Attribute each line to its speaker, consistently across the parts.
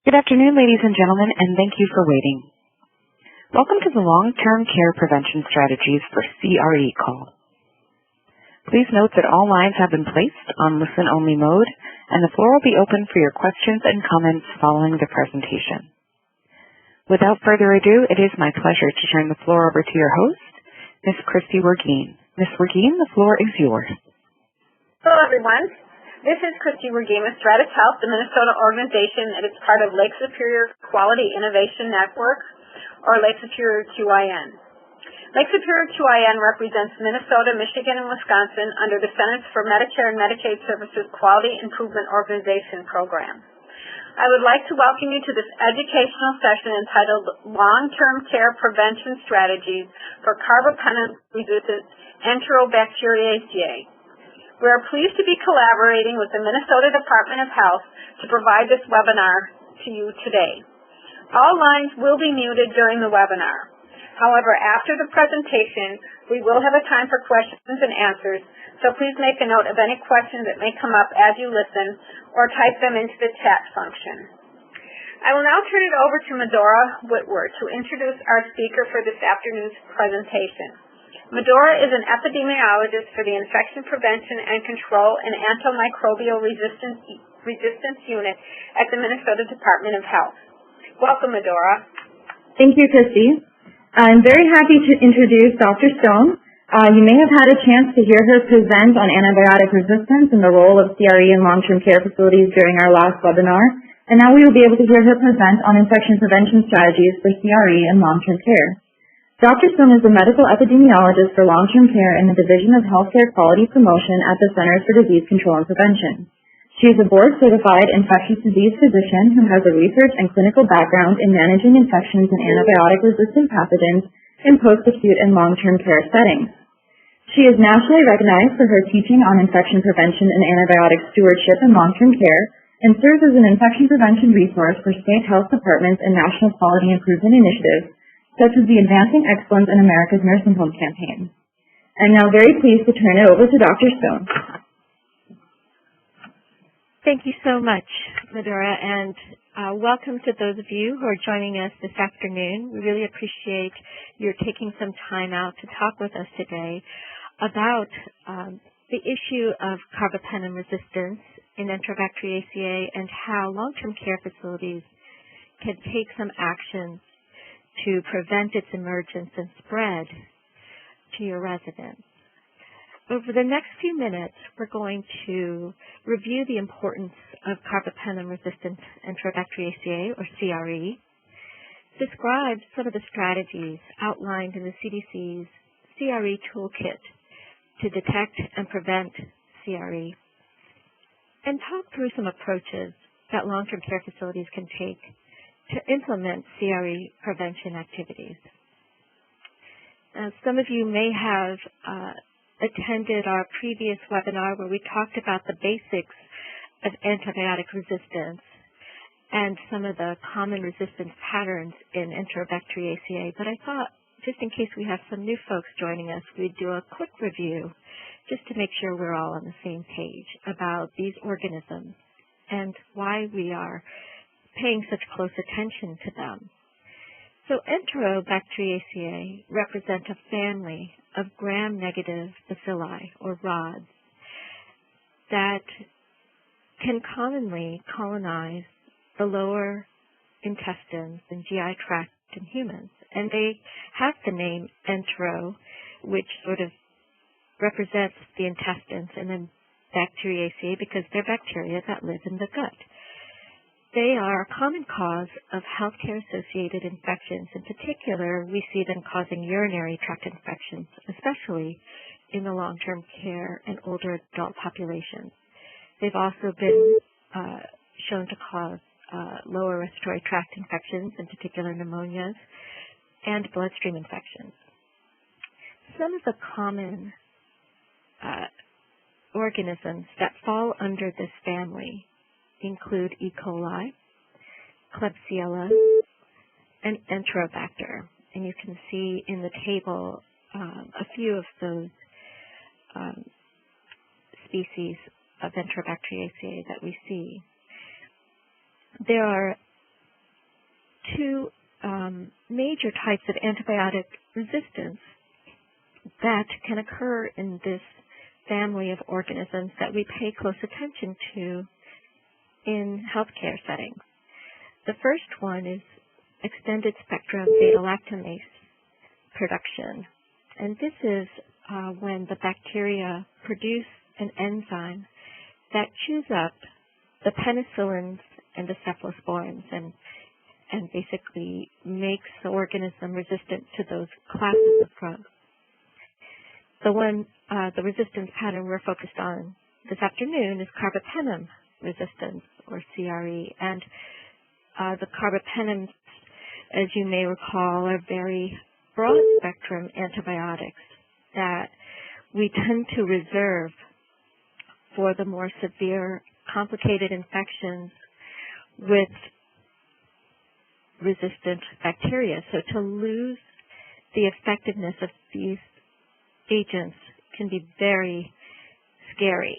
Speaker 1: Good afternoon, ladies and gentlemen, and thank you for waiting. Welcome to the Long-Term Care Prevention Strategies for CRE call. Please note that all lines have been placed on listen-only mode, and the floor will be open for your questions and comments following the presentation. Without further ado, it is my pleasure to turn the floor over to your host, Ms. Christy Wergeen. Ms. Wergeen, the floor is yours.
Speaker 2: Hello, everyone. This is Christy Wergeen with Stratus Health, the Minnesota organization, and it's part of Lake Superior Quality Innovation Network, or Lake Superior QIN. Lake Superior QIN represents Minnesota, Michigan, and Wisconsin under the Centers for Medicare and Medicaid Services Quality Improvement Organization program. I would like to welcome you to this educational session entitled Long-Term Care Prevention Strategies for Carbapenem-Resistant Enterobacteriaceae. We are pleased to be collaborating with the Minnesota Department of Health to provide this webinar to you today. All lines will be muted during the webinar. However, after the presentation, we will have a time for questions and answers, so please make a note of any questions that may come up as you listen or type them into the chat function. I will now turn it over to Medora Whitworth to introduce our speaker for this afternoon's presentation. Medora is an epidemiologist for the Infection Prevention and Control and Antimicrobial Resistance Unit at the Minnesota Department of Health. Welcome, Medora.
Speaker 3: Thank you, Christy. I'm very happy to introduce Dr. Stone. You may have had a chance to hear her present on antibiotic resistance and the role of CRE in long-term care facilities during our last webinar, and now we will be able to hear her present on infection prevention strategies for CRE in long-term care. Dr. Stone is a medical epidemiologist for long-term care in the Division of Healthcare Quality Promotion at the Centers for Disease Control and Prevention. She is a board-certified infectious disease physician who has a research and clinical background in managing infections and antibiotic-resistant pathogens in post-acute and long-term care settings. She is nationally recognized for her teaching on infection prevention and antibiotic stewardship in long-term care and serves as an infection prevention resource for state health departments and national quality improvement initiatives, such as the Advancing Excellence in America's Nursing Home campaign. I'm now very pleased to turn it over to Dr. Stone.
Speaker 4: Thank you so much, Medora, and welcome to those of you who are joining us this afternoon. We really appreciate your taking some time out to talk with us today about the issue of carbapenem resistance in Enterobacteriaceae and how long-term care facilities can take some actions to prevent its emergence and spread to your residents. Over the next few minutes, we're going to review the importance of Carbapenem-Resistant Enterobacteriaceae, or CRE, describe some of the strategies outlined in the CDC's CRE toolkit to detect and prevent CRE, and talk through some approaches that long-term care facilities can take to implement CRE prevention activities. Some of you may have attended our previous webinar where we talked about the basics of antibiotic resistance and some of the common resistance patterns in Enterobacteriaceae, but I thought, just in case we have some new folks joining us, we'd do a quick review just to make sure we're all on the same page about these organisms and why we are paying such close attention to them. So Enterobacteriaceae represent a family of gram-negative bacilli, or rods, that can commonly colonize the lower intestines and GI tract in humans. And they have the name entero, which sort of represents the intestines, and then Bacteriaceae because they're bacteria that live in the gut. They are a common cause of healthcare-associated infections. In particular, we see them causing urinary tract infections, especially in the long-term care and older adult populations. They've also been shown to cause lower respiratory tract infections, in particular pneumonias, and bloodstream infections. Some of the common organisms that fall under this family include E. coli, Klebsiella, and Enterobacter. And you can see in the table a few of those species of Enterobacteriaceae that we see. There are two major types of antibiotic resistance that can occur in this family of organisms that we pay close attention to in healthcare settings. The first one is extended spectrum beta-lactamase production. And this is when the bacteria produce an enzyme that chews up the penicillins and the cephalosporins and basically makes the organism resistant to those classes of drugs. The resistance pattern we're focused on this afternoon is carbapenem resistance, or CRE. And the carbapenems, as you may recall, are very broad-spectrum antibiotics that we tend to reserve for the more severe, complicated infections with resistant bacteria. So to lose the effectiveness of these agents can be very scary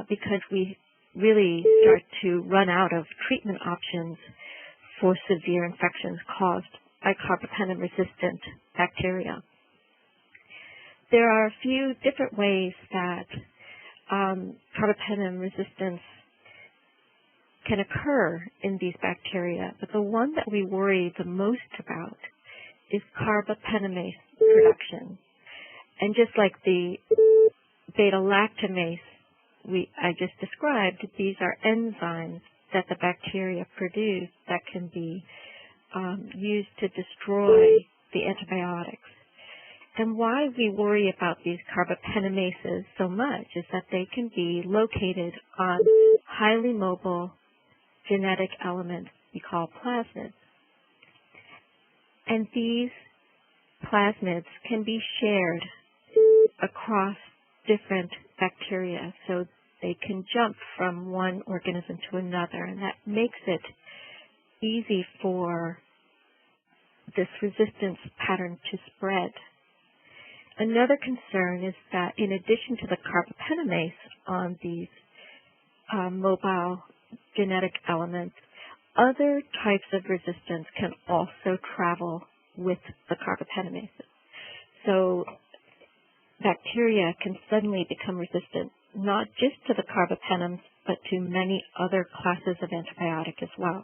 Speaker 4: because we really start to run out of treatment options for severe infections caused by carbapenem-resistant bacteria. There are a few different ways that carbapenem resistance can occur in these bacteria, but the one that we worry the most about is carbapenemase production. And just like the beta-lactamase I just described, these are enzymes that the bacteria produce that can be used to destroy the antibiotics. And why we worry about these carbapenemases so much is that they can be located on highly mobile genetic elements we call plasmids. And these plasmids can be shared across different bacteria, so they can jump from one organism to another, and that makes it easy for this resistance pattern to spread. Another concern is that in addition to the carbapenemase on these mobile genetic elements, other types of resistance can also travel with the carbapenemases. So bacteria can suddenly become resistant not just to the carbapenems, but to many other classes of antibiotic as well.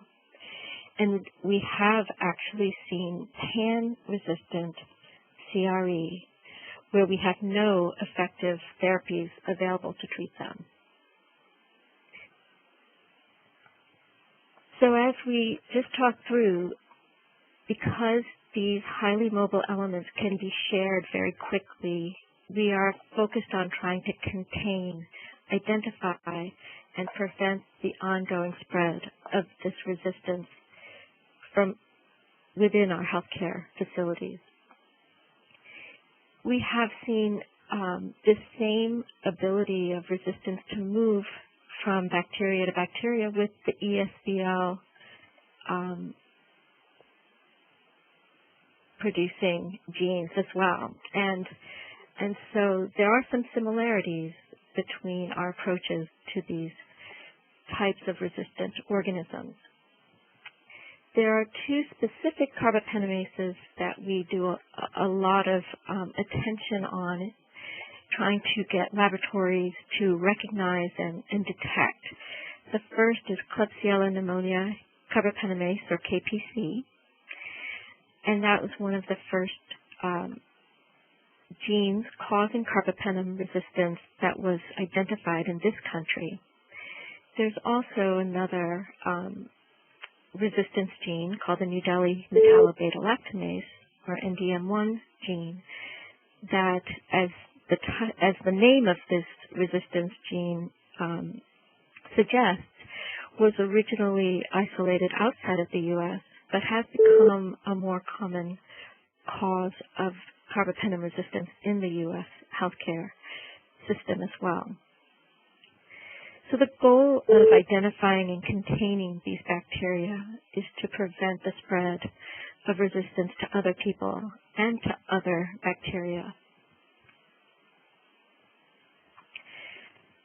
Speaker 4: And we have actually seen pan-resistant CRE where we have no effective therapies available to treat them. So as we just talked through, because these highly mobile elements can be shared very quickly, we are focused on trying to contain, identify, and prevent the ongoing spread of this resistance from within our healthcare facilities. We have seen this same ability of resistance to move from bacteria to bacteria with the ESBL producing genes as well. And so there are some similarities between our approaches to these types of resistant organisms. There are two specific carbapenemases that we do a lot of attention on, trying to get laboratories to recognize and detect. The first is Klebsiella pneumoniae carbapenemase, or KPC, and that was one of the first genes causing carbapenem resistance that was identified in this country. There's also another resistance gene called the New Delhi metallo-beta-lactamase, or NDM1 gene, that as the name of this resistance gene suggests, was originally isolated outside of the U.S., but has become a more common cause of carbapenem resistance in the U.S. healthcare system as well. So the goal of identifying and containing these bacteria is to prevent the spread of resistance to other people and to other bacteria.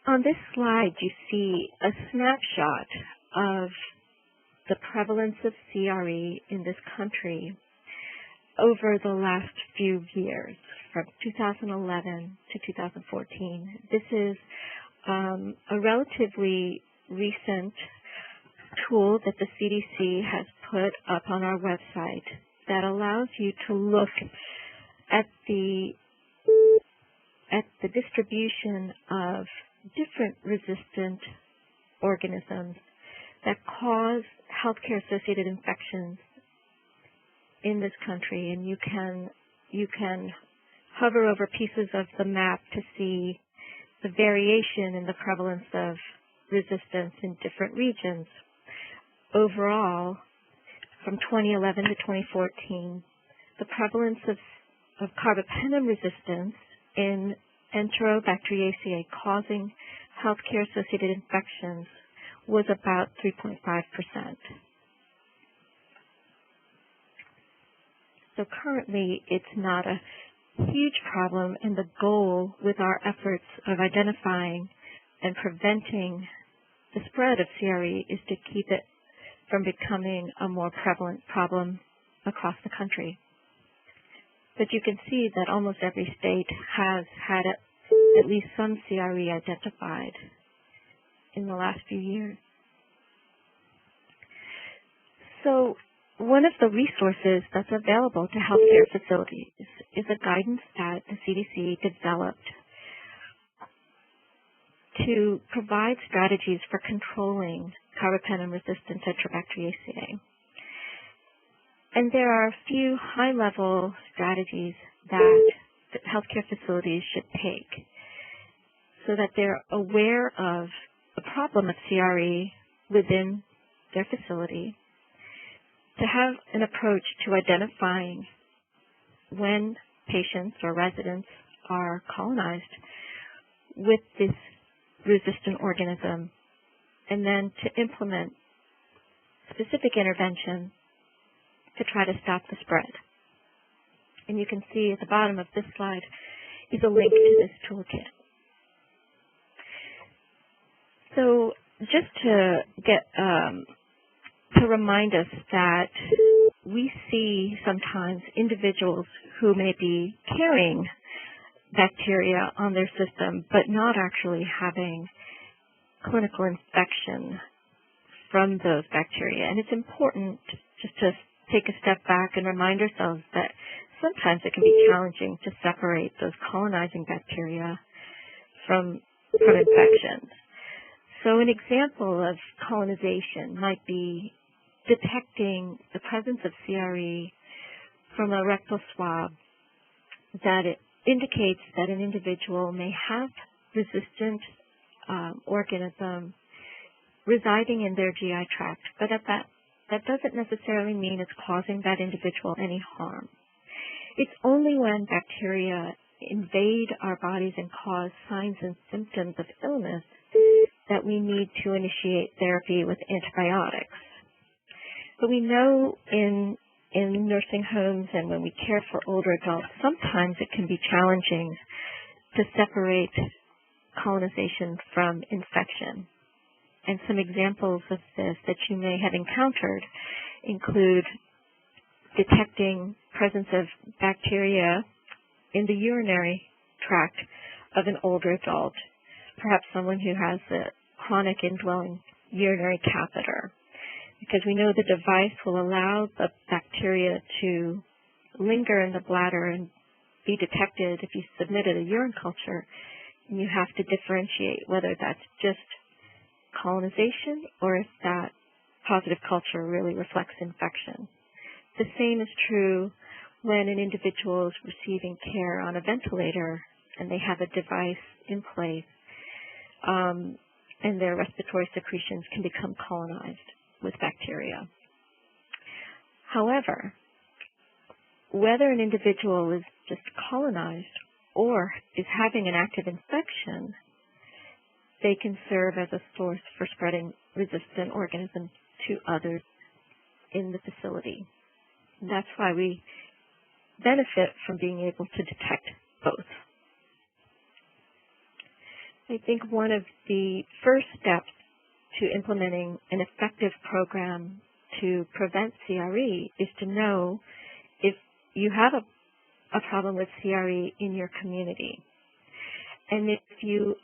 Speaker 4: On this slide, you see a snapshot of the prevalence of CRE in this country over the last few years, from 2011 to 2014. This is a relatively recent tool that the CDC has put up on our website that allows you to look at the distribution of different resistant organisms that cause healthcare-associated infections in this country, and you can hover over pieces of the map to see the variation in the prevalence of resistance in different regions. Overall, from 2011 to 2014, the prevalence of carbapenem resistance in Enterobacteriaceae causing healthcare-associated infections was about 3.5%. So currently, it's not a huge problem, and the goal with our efforts of identifying and preventing the spread of CRE is to keep it from becoming a more prevalent problem across the country. But you can see that almost every state has had at least some CRE identified in the last few years. So one of the resources that's available to healthcare facilities is a guidance that the CDC developed to provide strategies for controlling Carbapenem-Resistant Enterobacteriaceae. And there are a few high-level strategies that healthcare facilities should take so that they're aware of the problem of CRE within their facility, to have an approach to identifying when patients or residents are colonized with this resistant organism, and then to implement specific intervention to try to stop the spread. And you can see at the bottom of this slide is a link to this toolkit. So just to get to remind us that we see sometimes individuals who may be carrying bacteria on their system but not actually having clinical infection from those bacteria. And it's important just to take a step back and remind ourselves that sometimes it can be challenging to separate those colonizing bacteria from infections. So an example of colonization might be detecting the presence of CRE from a rectal swab that it indicates that an individual may have resistant organism residing in their GI tract, but that doesn't necessarily mean it's causing that individual any harm. It's only when bacteria invade our bodies and cause signs and symptoms of illness that we need to initiate therapy with antibiotics. But we know in nursing homes and when we care for older adults, sometimes it can be challenging to separate colonization from infection. And some examples of this that you may have encountered include detecting presence of bacteria in the urinary tract of an older adult, perhaps someone who has a chronic indwelling urinary catheter, because we know the device will allow the bacteria to linger in the bladder and be detected if you submitted a urine culture, and you have to differentiate whether that's just colonization or if that positive culture really reflects infection. The same is true when an individual is receiving care on a ventilator and they have a device in place and their respiratory secretions can become colonized with bacteria. However, whether an individual is just colonized or is having an active infection, they can serve as a source for spreading resistant organisms to others in the facility. And that's why we benefit from being able to detect both. I think one of the first steps to implementing an effective program to prevent CRE is to know if you have a problem with CRE in your community. And if you,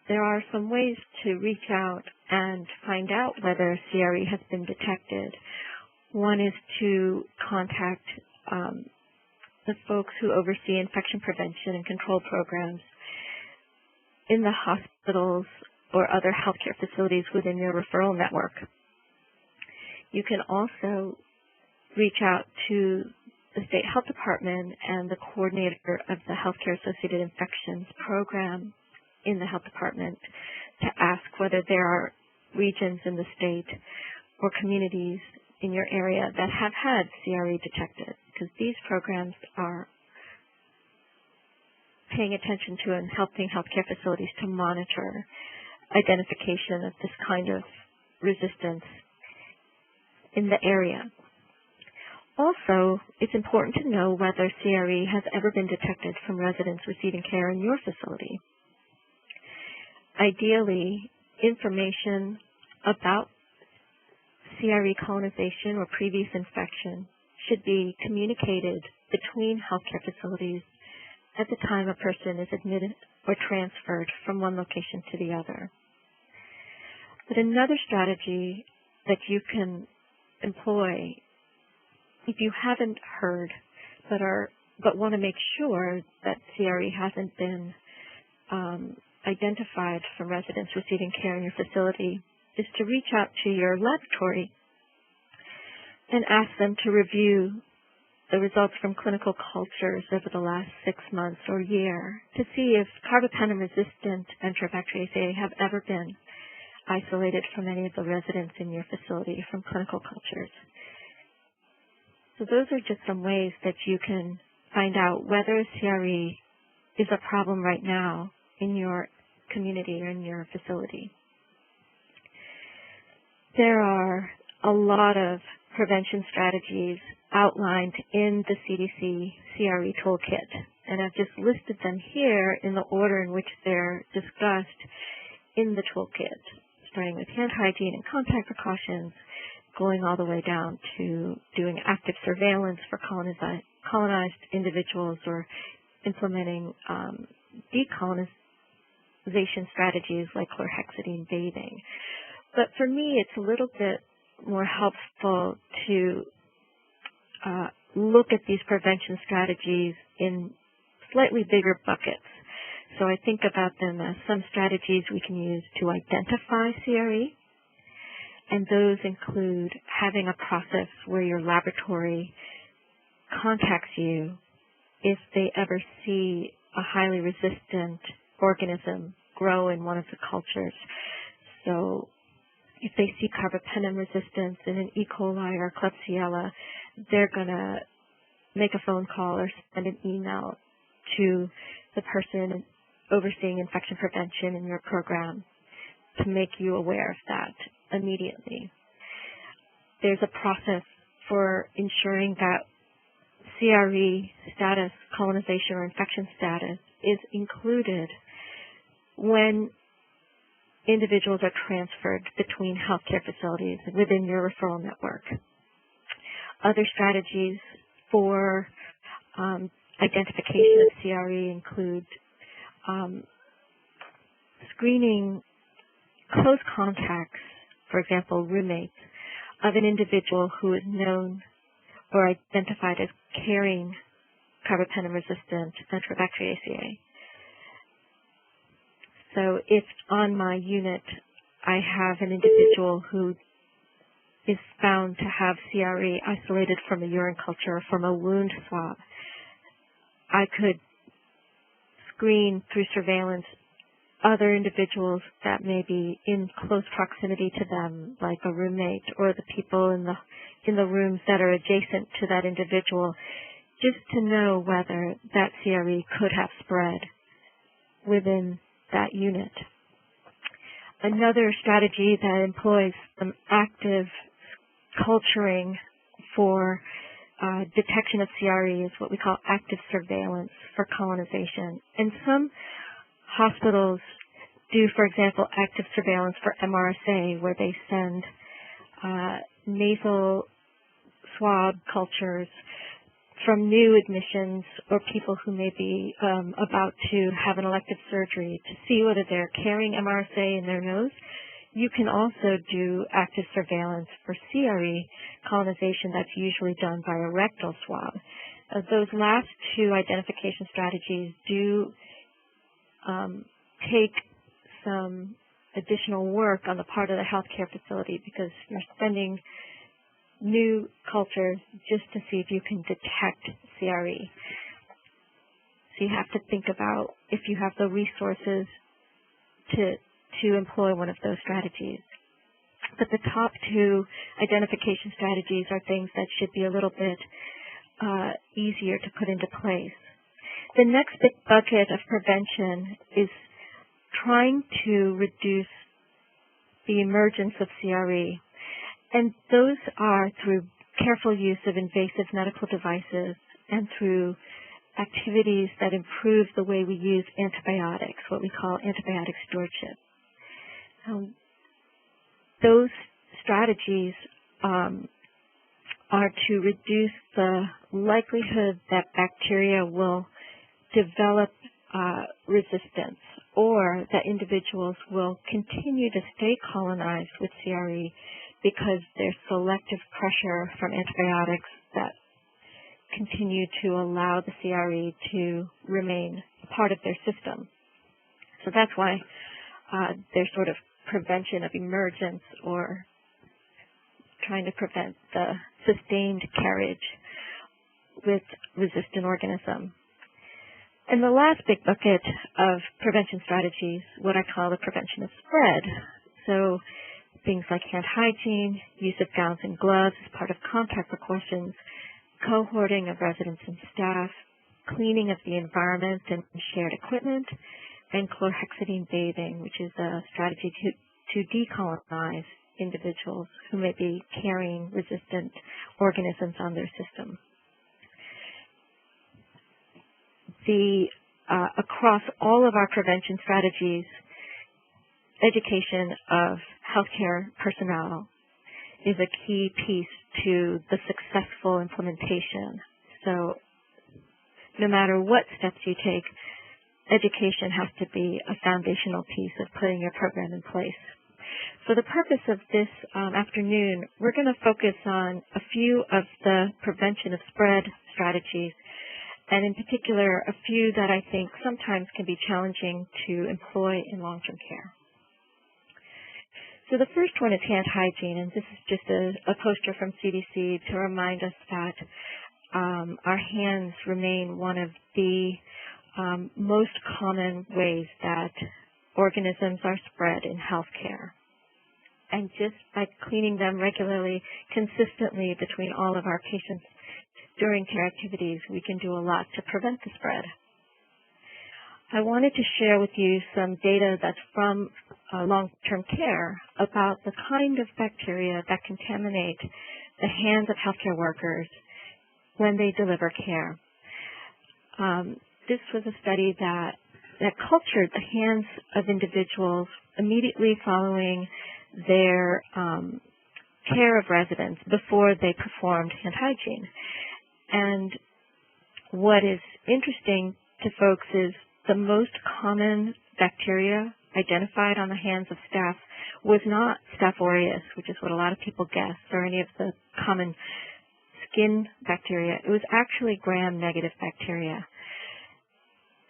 Speaker 4: there are some ways to reach out and find out whether CRE has been detected. One is to contact the folks who oversee infection prevention and control programs in the hospitals or other healthcare facilities within your referral network. You can also reach out to the state health department and the coordinator of the healthcare associated infections program in the health department to ask whether there are regions in the state or communities in your area that have had CRE detected, because these programs are paying attention to and helping healthcare facilities to monitor identification of this kind of resistance in the area. Also, it's important to know whether CRE has ever been detected from residents receiving care in your facility. Ideally, information about CRE colonization or previous infection should be communicated between healthcare facilities at the time a person is admitted or transferred from one location to the other. But another strategy that you can employ if you haven't heard but want to make sure that CRE hasn't been identified from residents receiving care in your facility is to reach out to your laboratory and ask them to review the results from clinical cultures over the last 6 months or year to see if Carbapenem-Resistant Enterobacteriaceae have ever been isolated from any of the residents in your facility from clinical cultures. So those are just some ways that you can find out whether CRE is a problem right now in your community or in your facility. There are a lot of prevention strategies outlined in the CDC CRE toolkit, and I've just listed them here in the order in which they're discussed in the toolkit, starting with hand hygiene and contact precautions, going all the way down to doing active surveillance for colonized individuals or implementing decolonization strategies like chlorhexidine bathing. But for me, it's a little bit more helpful to look at these prevention strategies in slightly bigger buckets. So I think about them as some strategies we can use to identify CRE, and those include having a process where your laboratory contacts you if they ever see a highly resistant organism grow in one of the cultures. So if they see carbapenem resistance in an E. coli or Klebsiella, they're going to make a phone call or send an email to the person overseeing infection prevention in your program to make you aware of that immediately. There's a process for ensuring that CRE status, colonization or infection status, is included when individuals are transferred between healthcare facilities within your referral network. Other strategies for identification of CRE include screening close contacts, for example, roommates, of an individual who is known or identified as carrying Carbapenem-Resistant Enterobacteriaceae. So if on my unit I have an individual who is found to have CRE isolated from a urine culture or from a wound swab, I could screen through surveillance other individuals that may be in close proximity to them, like a roommate or the people in the rooms that are adjacent to that individual, just to know whether that CRE could have spread within that unit. Another strategy that employs some active culturing for detection of CRE is what we call active surveillance for colonization. And some hospitals do, for example, active surveillance for MRSA, where they send nasal swab cultures from new admissions or people who may be about to have an elective surgery to see whether they're carrying MRSA in their nose. You can also do active surveillance for CRE colonization that's usually done by a rectal swab. Those last two identification strategies do take some additional work on the part of the healthcare facility because you're sending new cultures just to see if you can detect CRE. So you have to think about if you have the resources to employ one of those strategies. But the top two identification strategies are things that should be a little bit easier to put into place. The next big bucket of prevention is trying to reduce the emergence of CRE. And those are through careful use of invasive medical devices and through activities that improve the way we use antibiotics, what we call antibiotic stewardship. Those strategies are to reduce the likelihood that bacteria will develop resistance or that individuals will continue to stay colonized with CRE because there's selective pressure from antibiotics that continue to allow the CRE to remain part of their system. So that's why there's sort of prevention of emergence or trying to prevent the sustained carriage with resistant organisms. And the last big bucket of prevention strategies, what I call the prevention of spread. So things like hand hygiene, use of gowns and gloves as part of contact precautions, cohorting of residents and staff, cleaning of the environment and shared equipment, and chlorhexidine bathing, which is a strategy to decolonize individuals who may be carrying resistant organisms on their system. Across all of our prevention strategies, education of healthcare personnel is a key piece to the successful implementation. So no matter what steps you take, education has to be a foundational piece of putting your program in place. For the purpose of this afternoon, we're going to focus on a few of the prevention of spread strategies, and in particular, a few that I think sometimes can be challenging to employ in long-term care. So the first one is hand hygiene, and this is just a poster from CDC to remind us that our hands remain one of the most common ways that organisms are spread in healthcare. And just by cleaning them regularly, consistently between all of our patients during care activities, we can do a lot to prevent the spread. I wanted to share with you some data that's from long-term care about the kind of bacteria that contaminate the hands of healthcare workers when they deliver care. This was a study that cultured the hands of individuals immediately following their care of residents before they performed hand hygiene. And what is interesting to folks is the most common bacteria identified on the hands of staff was not Staph aureus, which is what a lot of people guess, or any of the common skin bacteria. It was actually gram-negative bacteria.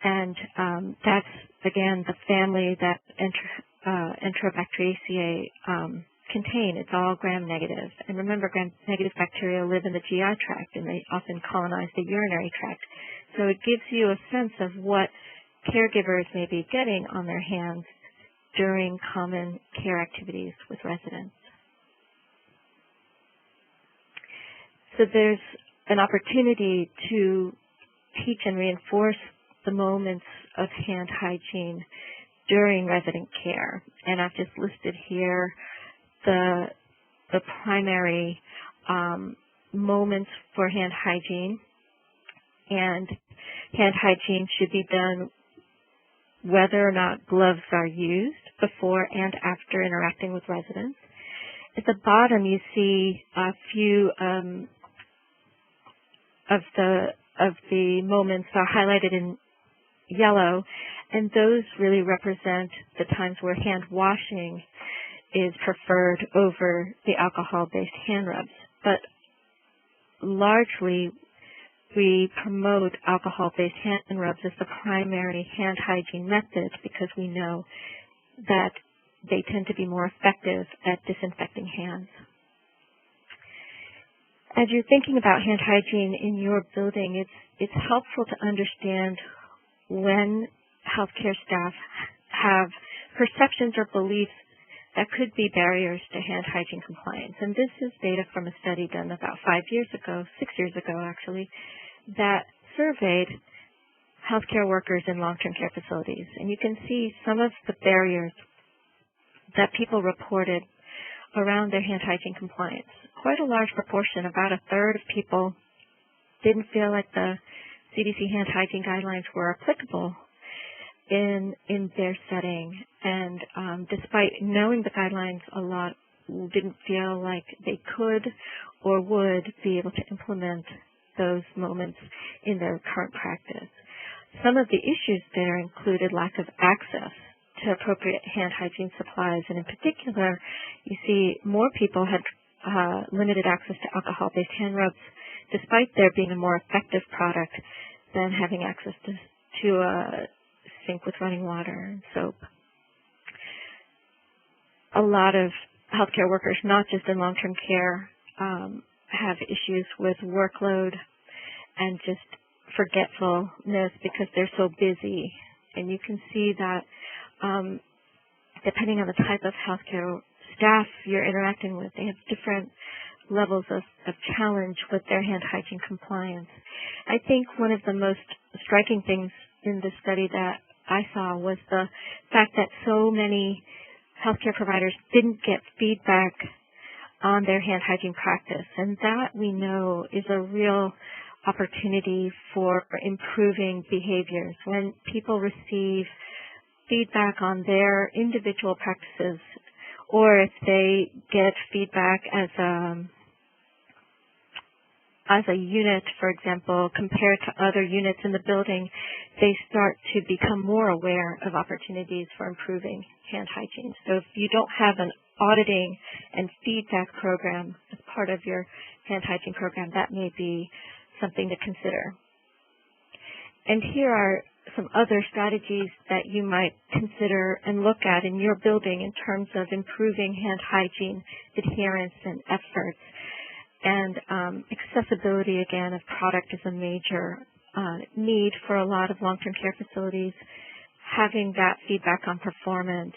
Speaker 4: And that's, again, the family that Enterobacteriaceae contain. It's all gram-negative. And remember, gram-negative bacteria live in the GI tract, and they often colonize the urinary tract. So it gives you a sense of what caregivers may be getting on their hands during common care activities with residents. So there's an opportunity to teach and reinforce the moments of hand hygiene during resident care. And I've just listed here the primary moments for hand hygiene. And hand hygiene should be done whether or not gloves are used before and after interacting with residents. At the bottom, you see a few of the moments are highlighted in yellow, and those really represent the times where hand washing is preferred over the alcohol-based hand rubs. But largely, we promote alcohol-based hand rubs as the primary hand hygiene method because we know that they tend to be more effective at disinfecting hands. As you're thinking about hand hygiene in your building, it's helpful to understand when healthcare staff have perceptions or beliefs that could be barriers to hand hygiene compliance. And this is data from a study done about 6 years ago actually, that surveyed healthcare workers in long-term care facilities. And you can see some of the barriers that people reported around their hand hygiene compliance. Quite a large proportion, about a third of people, didn't feel like the CDC hand hygiene guidelines were applicable in their setting. And despite knowing the guidelines, a lot didn't feel like they could or would be able to implement those moments in their current practice. Some of the issues there included lack of access to appropriate hand hygiene supplies, and in particular, you see more people had limited access to alcohol-based hand rubs, despite there being a more effective product than having access to a sink with running water and soap. A lot of healthcare workers, not just in long-term care, have issues with workload and just forgetfulness because they're so busy. And you can see that depending on the type of healthcare staff you're interacting with, they have different levels of challenge with their hand hygiene compliance. I think one of the most striking things in the study that I saw was the fact that so many healthcare providers didn't get feedback on their hand hygiene practice, and that we know is a real opportunity for improving behaviors. When people receive feedback on their individual practices, or if they get feedback as a unit, for example, compared to other units in the building, they start to become more aware of opportunities for improving hand hygiene. So if you don't have an auditing and feedback program as part of your hand hygiene program, that may be something to consider. And here are some other strategies that you might consider and look at in your building in terms of improving hand hygiene adherence and efforts. And accessibility, again, of product is a major need for a lot of long-term care facilities. Having that feedback on performance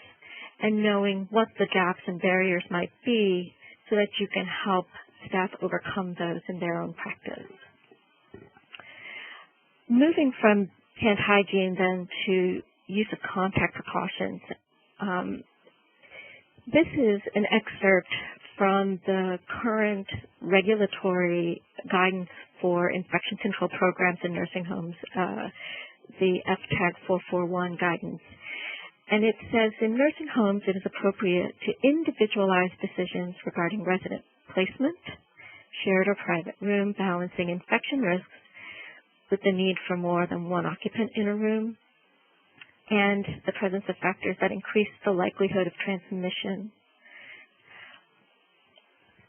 Speaker 4: and knowing what the gaps and barriers might be so that you can help staff overcome those in their own practice. Moving from hand hygiene then to use of contact precautions. This is an excerpt from the current regulatory guidance for infection control programs in nursing homes, the FTAG 441 guidance. And it says, in nursing homes, it is appropriate to individualize decisions regarding resident placement, shared or private room, balancing infection risks with the need for more than one occupant in a room, and the presence of factors that increase the likelihood of transmission.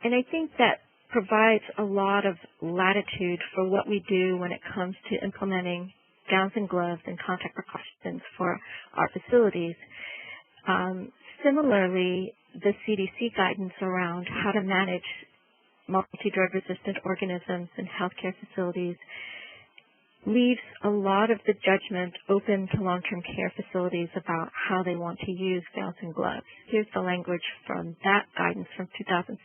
Speaker 4: And I think that provides a lot of latitude for what we do when it comes to implementing gowns and gloves and contact precautions for our facilities. Similarly, the CDC guidance around how to manage multi-drug resistant organisms in healthcare facilities leaves a lot of the judgment open to long-term care facilities about how they want to use gowns and gloves. Here's the language from that guidance from 2006.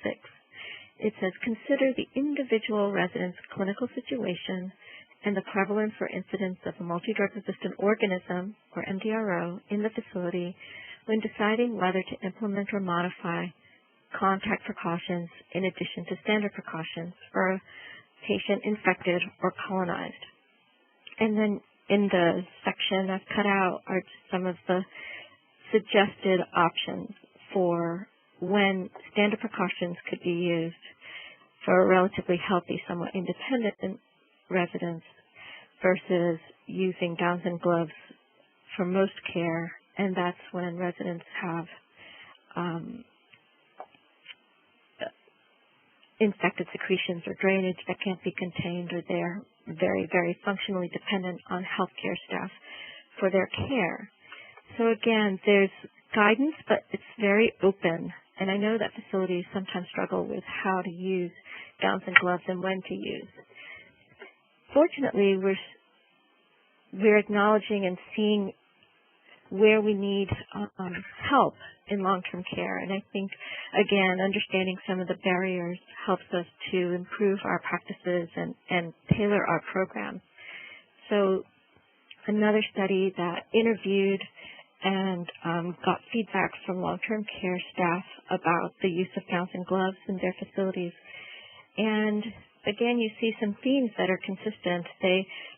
Speaker 4: It says, consider the individual resident's clinical situation and the prevalence or incidence of a multi-drug resistant organism, or MDRO, in the facility when deciding whether to implement or modify contact precautions in addition to standard precautions for a patient infected or colonized. And then in the section I've cut out are some of the suggested options for when standard precautions could be used for relatively healthy, somewhat independent residents versus using gowns and gloves for most care, and that's when residents have infected secretions or drainage that can't be contained, or they're very, very functionally dependent on healthcare staff for their care. So again, there's guidance, but it's very open, and I know that facilities sometimes struggle with how to use gowns and gloves and when to use. Fortunately, we're acknowledging and seeing where we need help in long-term care, and I think, again, understanding some of the barriers helps us to improve our practices and tailor our programs. So another study that interviewed and got feedback from long-term care staff about the use of gowns and gloves in their facilities. And again, you see some themes that are consistent.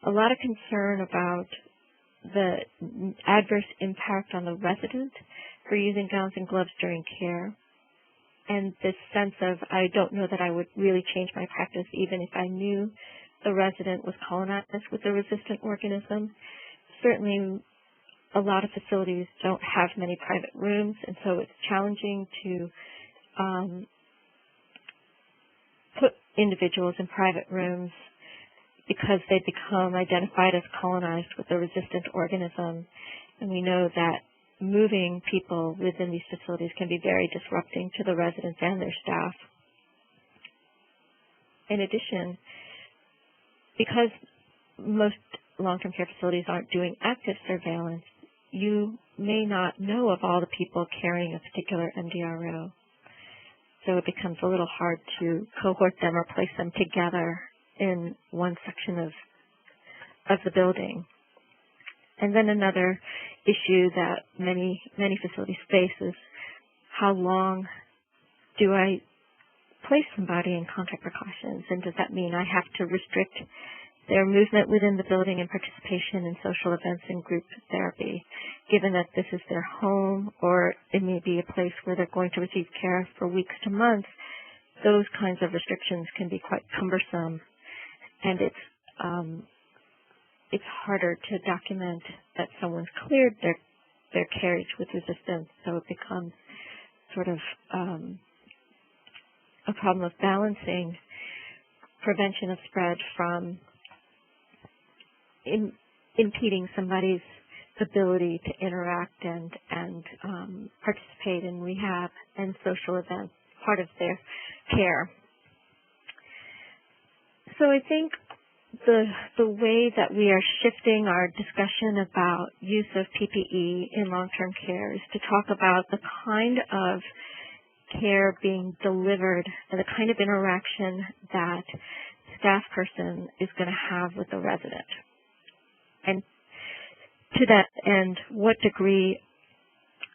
Speaker 4: A lot of concern about the adverse impact on the resident for using gowns and gloves during care, and this sense of, I don't know that I would really change my practice even if I knew the resident was colonized with a resistant organism. Certainly, a lot of facilities don't have many private rooms, and so it's challenging to put individuals in private rooms because they become identified as colonized with a resistant organism. And we know that moving people within these facilities can be very disrupting to the residents and their staff. In addition, because most long-term care facilities aren't doing active surveillance, you may not know of all the people carrying a particular MDRO. So it becomes a little hard to cohort them or place them together in one section of the building. And then another issue that many facilities face is, how long do I place somebody in contact precautions? And does that mean I have to restrict their movement within the building and participation in social events and group therapy, given that this is their home, or it may be a place where they're going to receive care for weeks to months? Those kinds of restrictions can be quite cumbersome, and it's harder to document that someone's cleared their carriage with resistance, so it becomes sort of a problem of balancing prevention of spread from impeding somebody's ability to interact and participate in rehab and social events, part of their care. So I think the way that we are shifting our discussion about use of PPE in long-term care is to talk about the kind of care being delivered and the kind of interaction that staff person is going to have with the resident. And to that end, what degree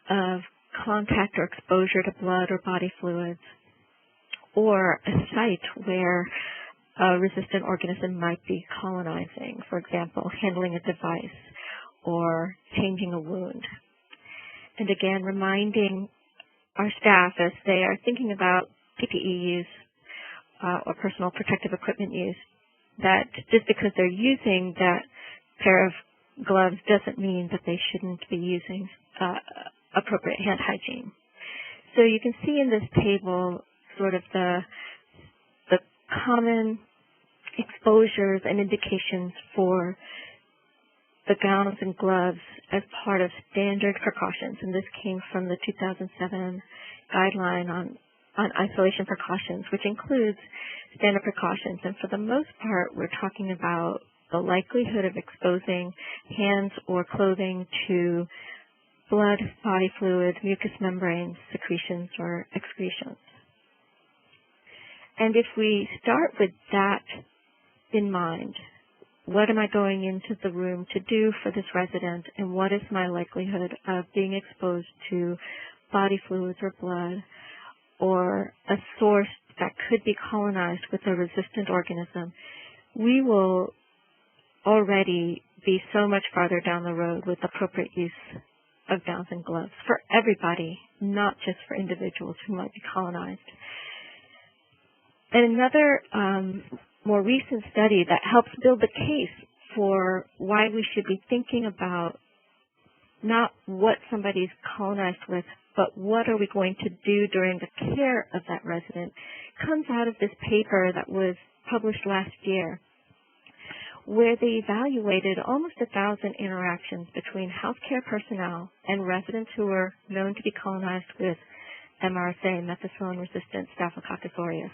Speaker 4: of contact or exposure to blood or body fluids, or a site where a resistant organism might be colonizing, for example, handling a device or changing a wound. And again, reminding our staff as they are thinking about PPE use or personal protective equipment use, that just because they're using that pair of gloves doesn't mean that they shouldn't be using appropriate hand hygiene. So you can see in this table sort of the common exposures and indications for the gowns and gloves as part of standard precautions. And this came from the 2007 guideline on isolation precautions, which includes standard precautions. And for the most part, we're talking about the likelihood of exposing hands or clothing to blood, body fluids, mucous membranes, secretions, or excretions. And if we start with that in mind, what am I going into the room to do for this resident, and what is my likelihood of being exposed to body fluids or blood, or a source that could be colonized with a resistant organism, we will already be so much farther down the road with appropriate use of gowns and gloves for everybody, not just for individuals who might be colonized. And another more recent study that helps build the case for why we should be thinking about not what somebody's colonized with, but what are we going to do during the care of that resident, comes out of this paper that was published last year, where they evaluated almost 1,000 interactions between healthcare personnel and residents who were known to be colonized with MRSA, methicillin-resistant Staphylococcus aureus.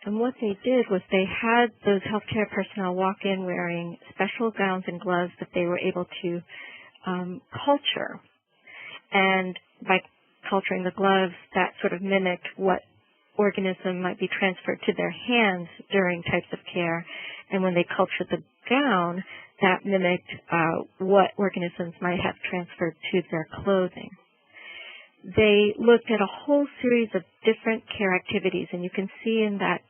Speaker 4: And what they did was they had those healthcare personnel walk in wearing special gowns and gloves that they were able to culture. And by culturing the gloves, that sort of mimicked what organism might be transferred to their hands during types of care. And when they cultured the gown, that mimicked what organisms might have transferred to their clothing. They looked at a whole series of different care activities, and you can see in that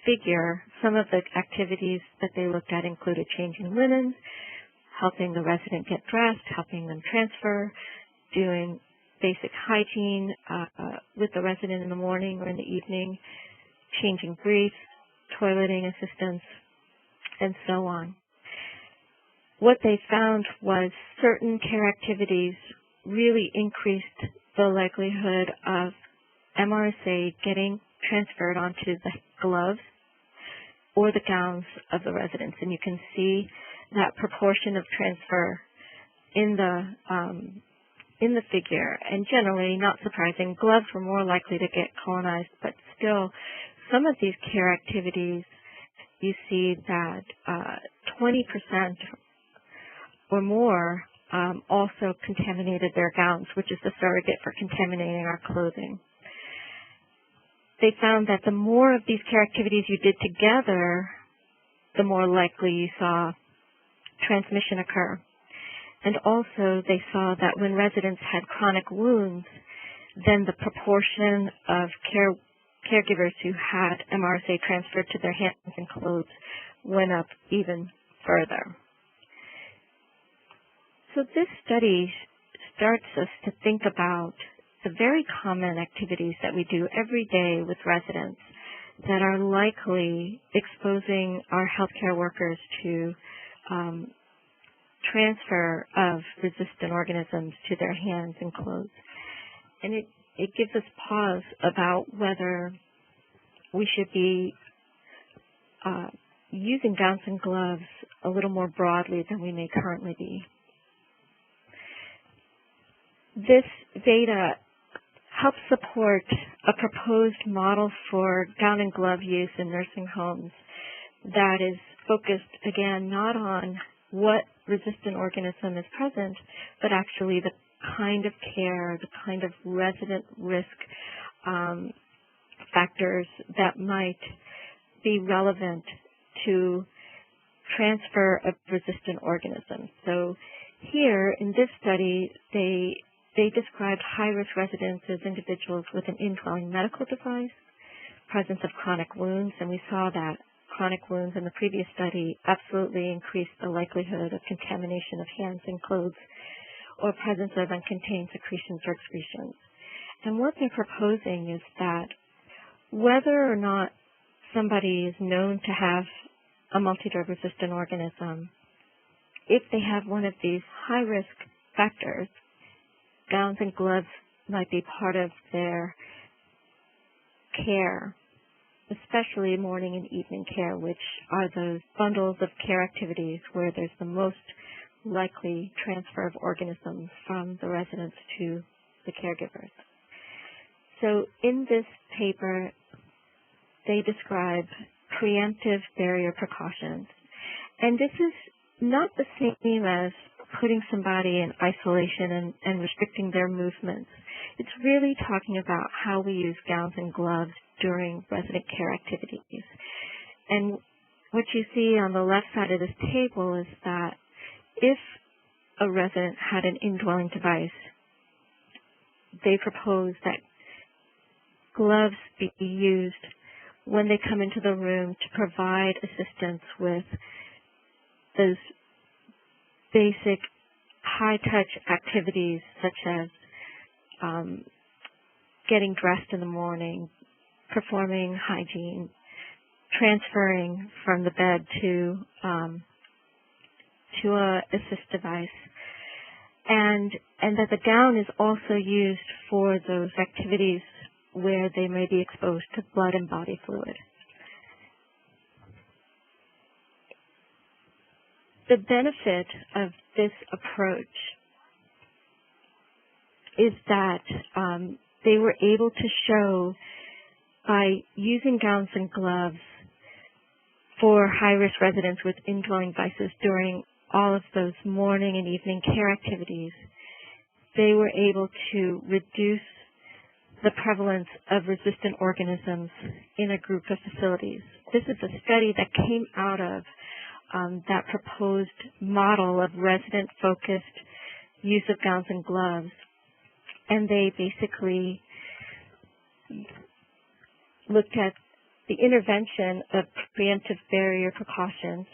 Speaker 4: figure some of the activities that they looked at included changing linens, helping the resident get dressed, helping them transfer, doing basic hygiene with the resident in the morning or in the evening, changing briefs, toileting assistance, and so on. What they found was certain care activities really increased the likelihood of MRSA getting transferred onto the gloves or the gowns of the residents. And you can see that proportion of transfer in the figure. And generally, not surprising, gloves were more likely to get colonized, but still, some of these care activities, you see that 20% or more also contaminated their gowns, which is the surrogate for contaminating our clothing. They found that the more of these care activities you did together, the more likely you saw transmission occur. And also they saw that when residents had chronic wounds, then the proportion of caregivers who had MRSA transferred to their hands and clothes went up even further. So this study starts us to think about the very common activities that we do every day with residents that are likely exposing our healthcare workers to transfer of resistant organisms to their hands and clothes. And it gives us pause about whether we should be using gowns and gloves a little more broadly than we may currently be. This data helps support a proposed model for gown and glove use in nursing homes that is focused, again, not on what resistant organism is present, but actually the kind of care, the kind of resident risk factors that might be relevant to transfer of resistant organisms. So here in this study, they described high-risk residents as individuals with an indwelling medical device, presence of chronic wounds, and we saw that chronic wounds in the previous study absolutely increased the likelihood of contamination of hands and clothes or presence of uncontained secretions or excretions. And what they're proposing is that whether or not somebody is known to have a multi-drug resistant organism, if they have one of these high-risk factors, gowns and gloves might be part of their care, especially morning and evening care, which are those bundles of care activities where there's the most likely transfer of organisms from the residents to the caregivers. So in this paper, they describe preemptive barrier precautions. And this is not the same as putting somebody in isolation and restricting their movements. It's really talking about how we use gowns and gloves during resident care activities. And what you see on the left side of this table is that if a resident had an indwelling device, they propose that gloves be used when they come into the room to provide assistance with those basic high-touch activities such as getting dressed in the morning, performing hygiene, transferring from the bed to a assist device, and that the gown is also used for those activities where they may be exposed to blood and body fluid. The benefit of this approach is that they were able to show, by using gowns and gloves for high-risk residents with indwelling devices during all of those morning and evening care activities, they were able to reduce the prevalence of resistant organisms in a group of facilities. This is a study that came out of that proposed model of resident-focused use of gowns and gloves, and they basically looked at the intervention of preemptive barrier precautions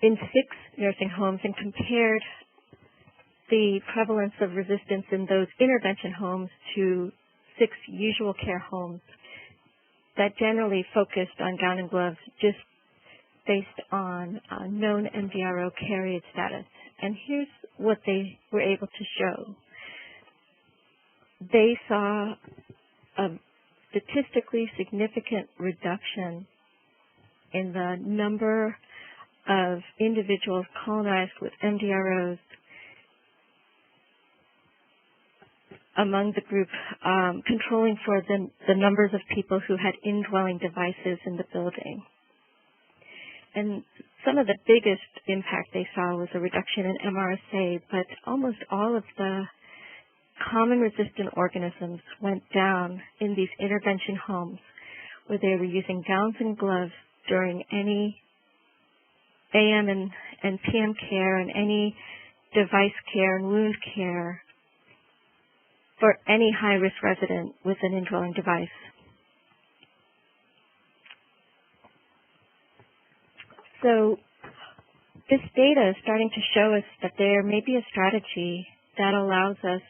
Speaker 4: in 6 nursing homes and compared the prevalence of resistance in those intervention homes to 6 usual care homes that generally focused on gown and gloves just based on known MDRO carrier status. And here's what they were able to show. They saw a statistically significant reduction in the number of individuals colonized with MDROs among the group, controlling for the numbers of people who had indwelling devices in the building. And some of the biggest impact they saw was a reduction in MRSA, but almost all of the common resistant organisms went down in these intervention homes where they were using gowns and gloves during any AM and PM care and any device care and wound care for any high-risk resident with an indwelling device. So this data is starting to show us that there may be a strategy that allows us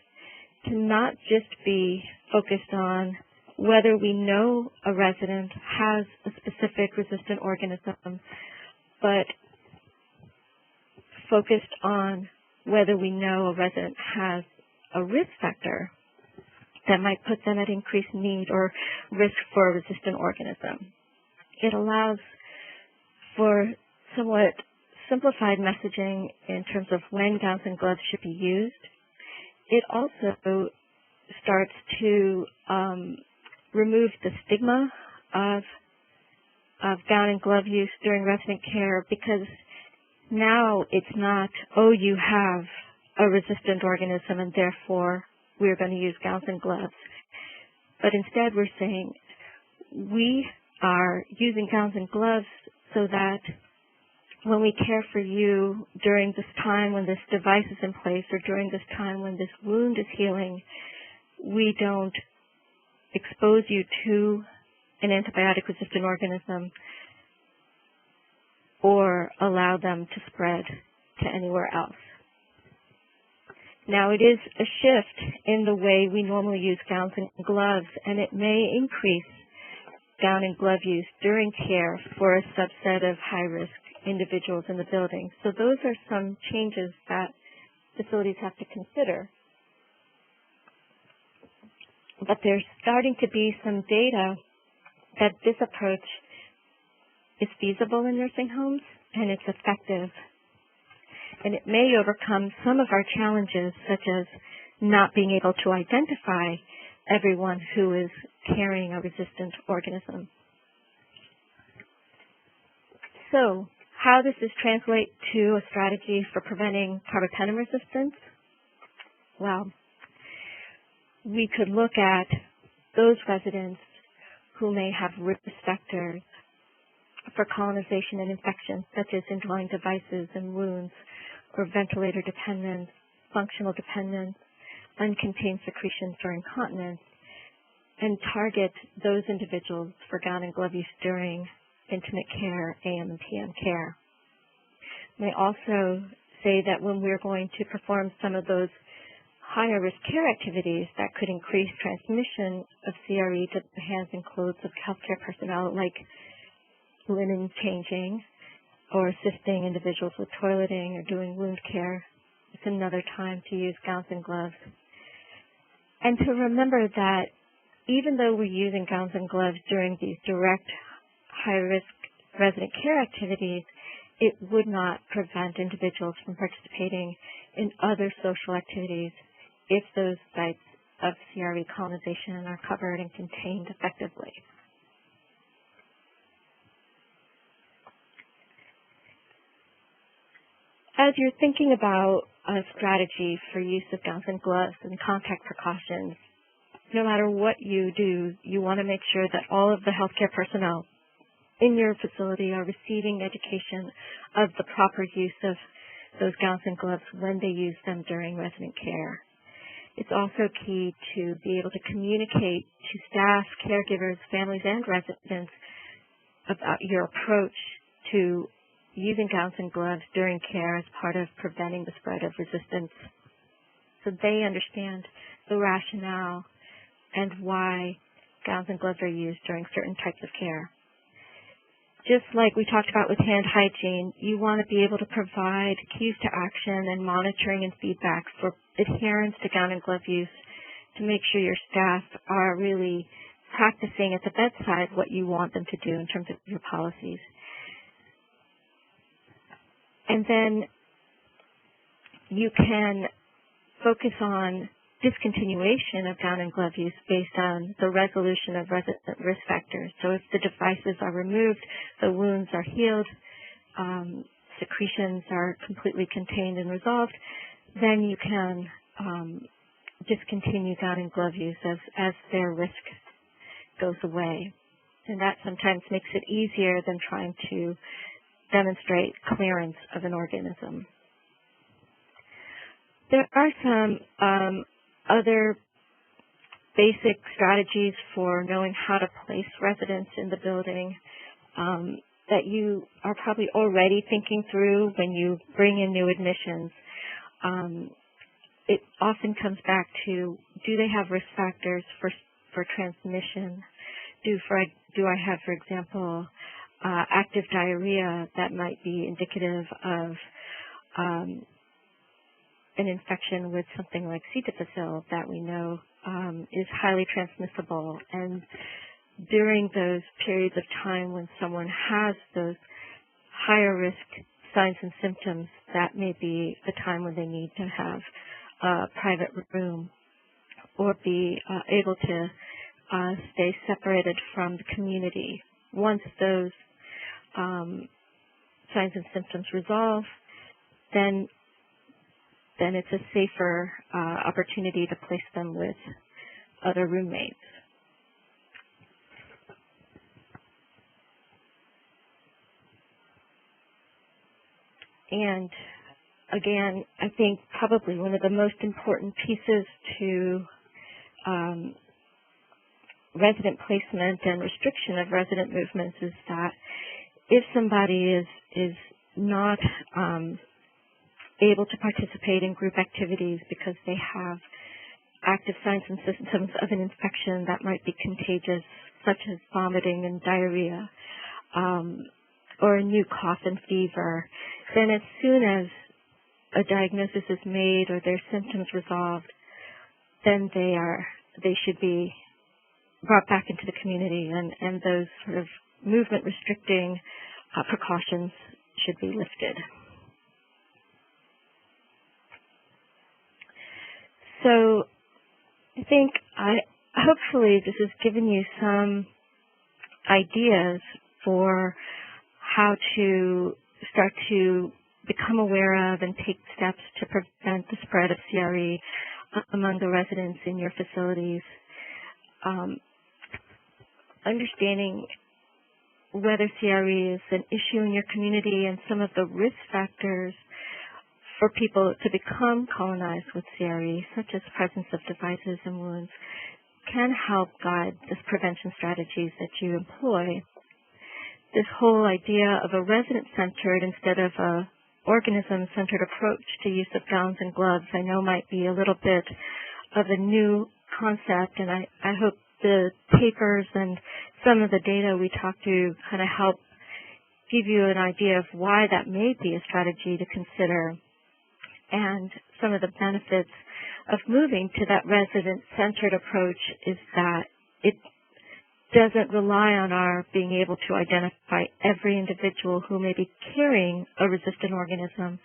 Speaker 4: to not just be focused on whether we know a resident has a specific resistant organism, but focused on whether we know a resident has a risk factor that might put them at increased need or risk for a resistant organism. It allows for somewhat simplified messaging in terms of when gowns and gloves should be used. It also starts to remove the stigma of gown and glove use during resident care, because now it's not, oh, you have a resistant organism and therefore we're going to use gowns and gloves. But instead we're saying we are using gowns and gloves so that when we care for you during this time when this device is in place or during this time when this wound is healing, we don't expose you to an antibiotic-resistant organism or allow them to spread to anywhere else. Now, it is a shift in the way we normally use gowns and gloves, and it may increase gown and glove use during care for a subset of high-risk individuals in the building. So those are some changes that facilities have to consider. But there's starting to be some data that this approach is feasible in nursing homes and it's effective. And it may overcome some of our challenges, such as not being able to identify everyone who is carrying a resistant organism. So, how does this translate to a strategy for preventing carbapenem resistance? Well, we could look at those residents who may have risk factors for colonization and infection, such as indwelling devices and wounds, or ventilator dependence, functional dependence, uncontained secretions or incontinence, and target those individuals for gown and glove use during intimate care, AM and PM care. May also say that when we're going to perform some of those higher risk care activities that could increase transmission of CRE to the hands and clothes of healthcare personnel, like linen changing or assisting individuals with toileting or doing wound care, it's another time to use gowns and gloves. And to remember that even though we're using gowns and gloves during these direct high-risk resident care activities, it would not prevent individuals from participating in other social activities if those sites of CRE colonization are covered and contained effectively. As you're thinking about a strategy for use of gowns and gloves and contact precautions, no matter what you do, you want to make sure that all of the healthcare personnel in your facility are receiving education of the proper use of those gowns and gloves when they use them during resident care. It's also key to be able to communicate to staff, caregivers, families, and residents about your approach to using gowns and gloves during care as part of preventing the spread of resistance, so they understand the rationale and why gowns and gloves are used during certain types of care. Just like we talked about with hand hygiene, you want to be able to provide cues to action and monitoring and feedback for adherence to gown and glove use to make sure your staff are really practicing at the bedside what you want them to do in terms of your policies. And then you can focus on discontinuation of gown and glove use based on the resolution of resident risk factors. So if the devices are removed, the wounds are healed, secretions are completely contained and resolved, then you can discontinue gown and glove use as their risk goes away. And that sometimes makes it easier than trying to demonstrate clearance of an organism. There are some other basic strategies for knowing how to place residents in the building that you are probably already thinking through when you bring in new admissions. It often comes back to, do they have risk factors for transmission? Do I have, for example, active diarrhea that might be indicative of an infection with something like C. difficile that we know is highly transmissible. And during those periods of time when someone has those higher risk signs and symptoms, that may be the time when they need to have a private room or be able to stay separated from the community. Once those signs and symptoms resolve, then it's a safer opportunity to place them with other roommates. And again, I think probably one of the most important pieces to resident placement and restriction of resident movements is that if somebody is not able to participate in group activities because they have active signs and symptoms of an infection that might be contagious, such as vomiting and diarrhea, or a new cough and fever, then as soon as a diagnosis is made or their symptoms resolved, then they should be brought back into the community, and those sort of movement restricting precautions should be lifted. So I think hopefully this has given you some ideas for how to start to become aware of and take steps to prevent the spread of CRE among the residents in your facilities. Understanding whether CRE is an issue in your community and some of the risk factors for people to become colonized with CRE, such as presence of devices and wounds, can help guide the prevention strategies that you employ. This whole idea of a resident-centered instead of a organism-centered approach to use of gowns and gloves I know might be a little bit of a new concept, and I hope the papers and some of the data we talked to kind of help give you an idea of why that may be a strategy to consider and some of the benefits of moving to that resident-centered approach is that it doesn't rely on our being able to identify every individual who may be carrying a resistant organism.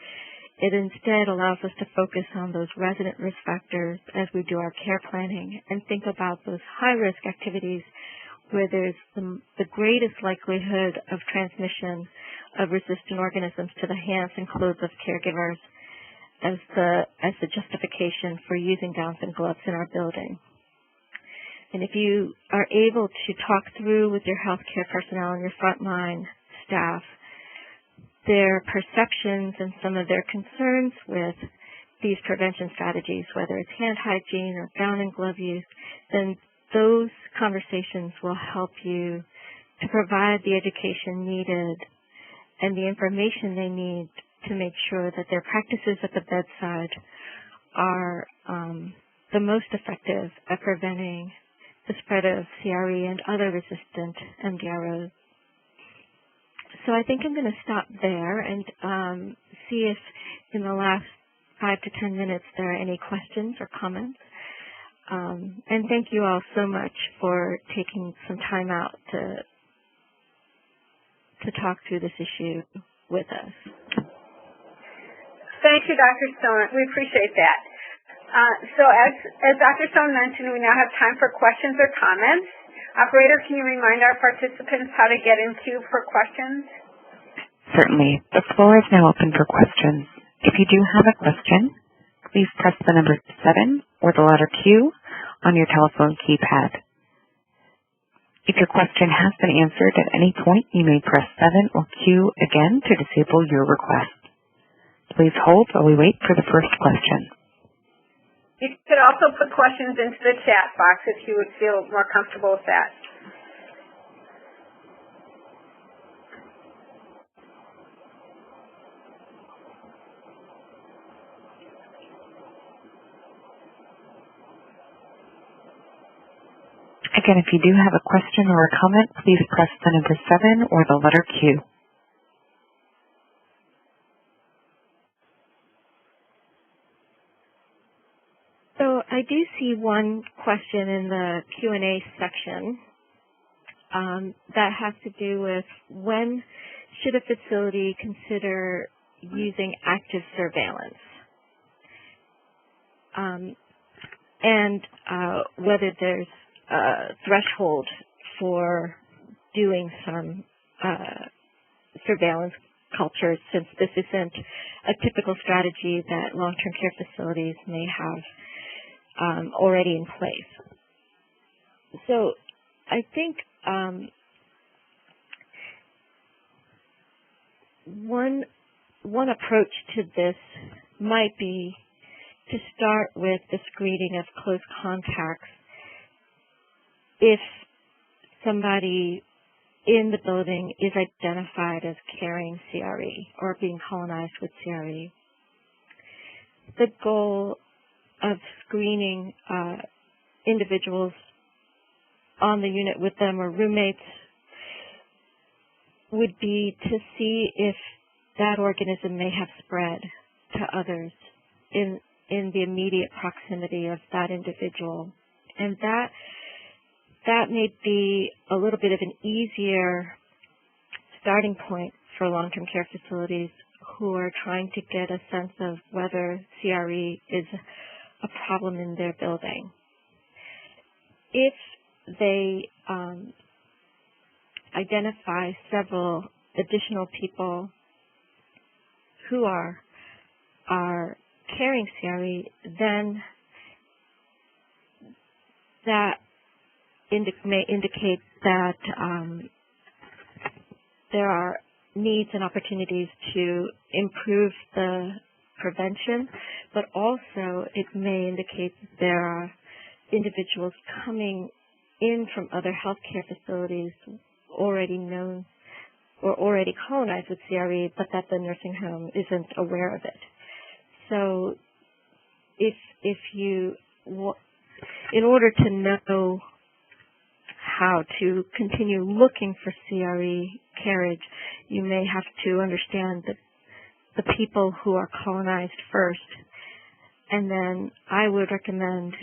Speaker 4: It instead allows us to focus on those resident risk factors as we do our care planning and think about those high-risk activities where there's the greatest likelihood of transmission of resistant organisms to the hands and clothes of caregivers as the justification for using gowns and gloves in our building. And if you are able to talk through with your healthcare personnel and your frontline staff their perceptions and some of their concerns with these prevention strategies, whether it's hand hygiene or gown and glove use, then those conversations will help you to provide the education needed and the information they need to make sure that their practices at the bedside are the most effective at preventing the spread of CRE and other resistant MDROs. So I think I'm going to stop there and see if in the last 5 to 10 minutes there are any questions or comments. And thank you all so much for taking some time out to talk through this issue with us.
Speaker 2: Thank you, Dr. Stone. We appreciate that. So as Dr. Stone mentioned, we now have time for questions or comments. Operator, can you remind our participants how to get in queue for questions?
Speaker 1: Certainly. The floor is now open for questions. If you do have a question, please press the number 7 or the letter Q on your telephone keypad. If your question has been answered at any point, you may press 7 or Q again to disable your request. Please hold while we wait for the first question.
Speaker 2: You could also put questions into the chat box if you would feel more comfortable with that.
Speaker 1: Again, if you do have a question or a comment, please press the number 7 or the letter Q.
Speaker 4: So I do see one question in the Q&A section that has to do with when should a facility consider using active surveillance and whether there's a threshold for doing some surveillance culture, since this isn't a typical strategy that long-term care facilities may have already in place. So I think one approach to this might be to start with the screening of close contacts if somebody in the building is identified as carrying CRE or being colonized with CRE. The goal of screening individuals on the unit with them or roommates would be to see if that organism may have spread to others in the immediate proximity of that individual. And that may be a little bit of an easier starting point for long-term care facilities who are trying to get a sense of whether CRE is a problem in their building. If they identify several additional people who are carrying CRE, then that may indicate that there are needs and opportunities to improve the prevention, but also it may indicate that there are individuals coming in from other healthcare facilities already known or already colonized with CRE, but that the nursing home isn't aware of it. So if you, in order to know how to continue looking for CRE carriage, you may have to understand the people who are colonized first. And then I would recommend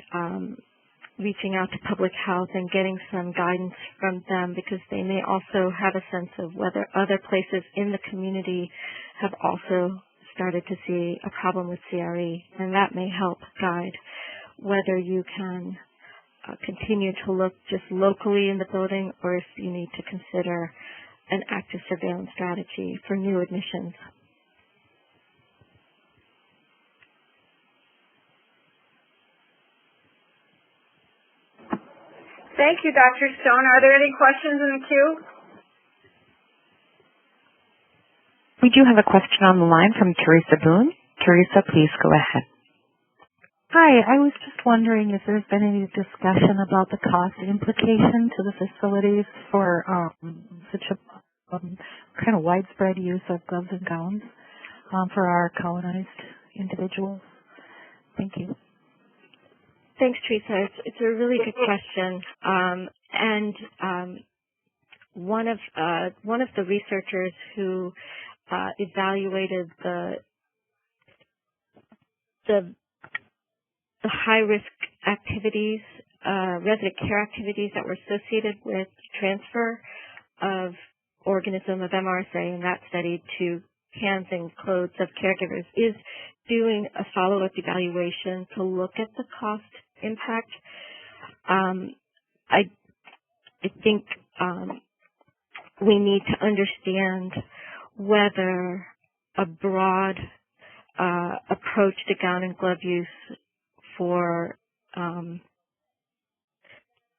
Speaker 4: reaching out to public health and getting some guidance from them, because they may also have a sense of whether other places in the community have also started to see a problem with CRE, and that may help guide whether you can continue to look just locally in the building or if you need to consider an active surveillance strategy for new admissions.
Speaker 2: Thank you, Dr. Stone. Are there any questions in the queue?
Speaker 1: We do have a question on the line from Teresa Boone. Teresa, please go ahead.
Speaker 5: Hi, I was just wondering if there's been any discussion about the cost implication to the facilities for such a kind of widespread use of gloves and gowns for our colonized individuals. Thank you.
Speaker 4: Thanks, Teresa. It's a really good question. One of the researchers who evaluated the high-risk activities, resident care activities that were associated with transfer of organism of MRSA in that study to hands and clothes of caregivers is doing a follow-up evaluation to look at the cost impact. I think we need to understand whether a broad approach to gown and glove use for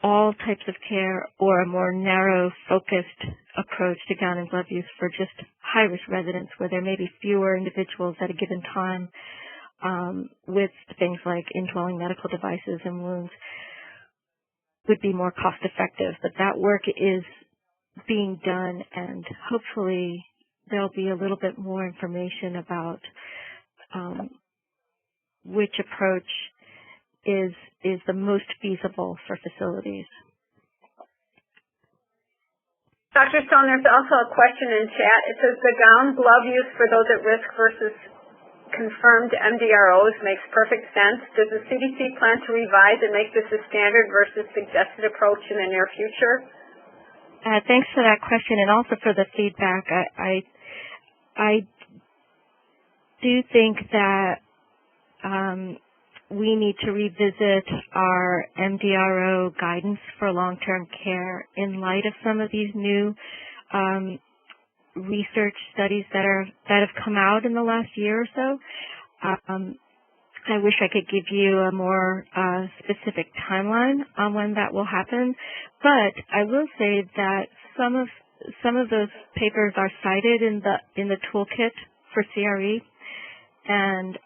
Speaker 4: all types of care, or a more narrow focused approach to gown and glove use for just high-risk residents where there may be fewer individuals at a given time with things like indwelling medical devices and wounds would be more cost effective. But that work is being done, and hopefully there'll be a little bit more information about which approach is the most feasible for facilities.
Speaker 2: Dr. Stone, there's also a question in chat. It says the gown glove use for those at risk versus confirmed MDROs makes perfect sense. Does the CDC plan to revise and make this a standard versus suggested approach in the near future?
Speaker 4: Thanks for that question, and also for the feedback. I do think that we need to revisit our MDRO guidance for long-term care in light of some of these new research studies that have come out in the last year or so. I wish I could give you a more specific timeline on when that will happen, but I will say that some of those papers are cited in the toolkit for CRE, and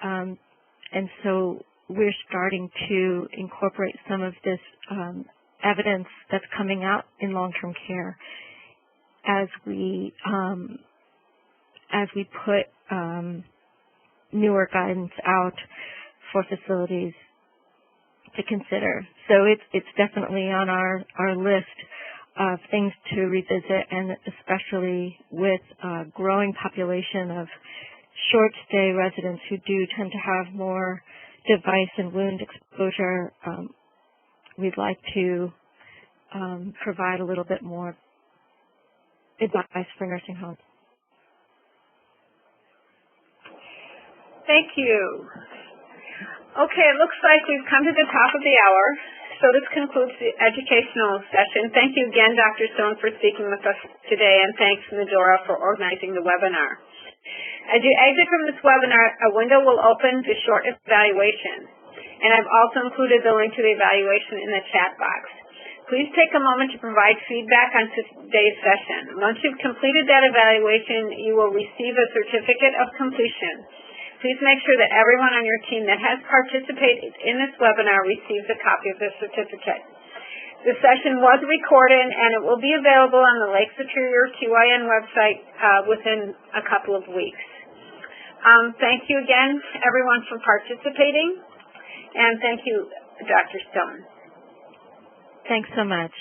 Speaker 4: so we're starting to incorporate some of this evidence that's coming out in long-term care as we put newer guidance out for facilities to consider. So it's definitely on our list of things to revisit, and especially with a growing population of short-stay residents who do tend to have more device and wound exposure. We'd like to provide a little bit more advice for nursing homes.
Speaker 2: Thank you. Okay, it looks like we've come to the top of the hour, so this concludes the educational session. Thank you again, Dr. Stone, for speaking with us today, and thanks, Medora, for organizing the webinar. As you exit from this webinar, a window will open to short evaluation, and I've also included the link to the evaluation in the chat box. Please take a moment to provide feedback on today's session. Once you've completed that evaluation, you will receive a certificate of completion. Please make sure that everyone on your team that has participated in this webinar receives a copy of the certificate. The session was recorded and it will be available on the Lake Superior QIN website within a couple of weeks. Thank you again, everyone, for participating, and thank you, Dr. Stone.
Speaker 4: Thanks so much.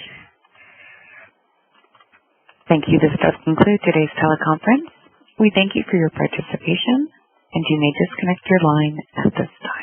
Speaker 1: Thank you. This does conclude today's teleconference. We thank you for your participation, and you may disconnect your line at this time.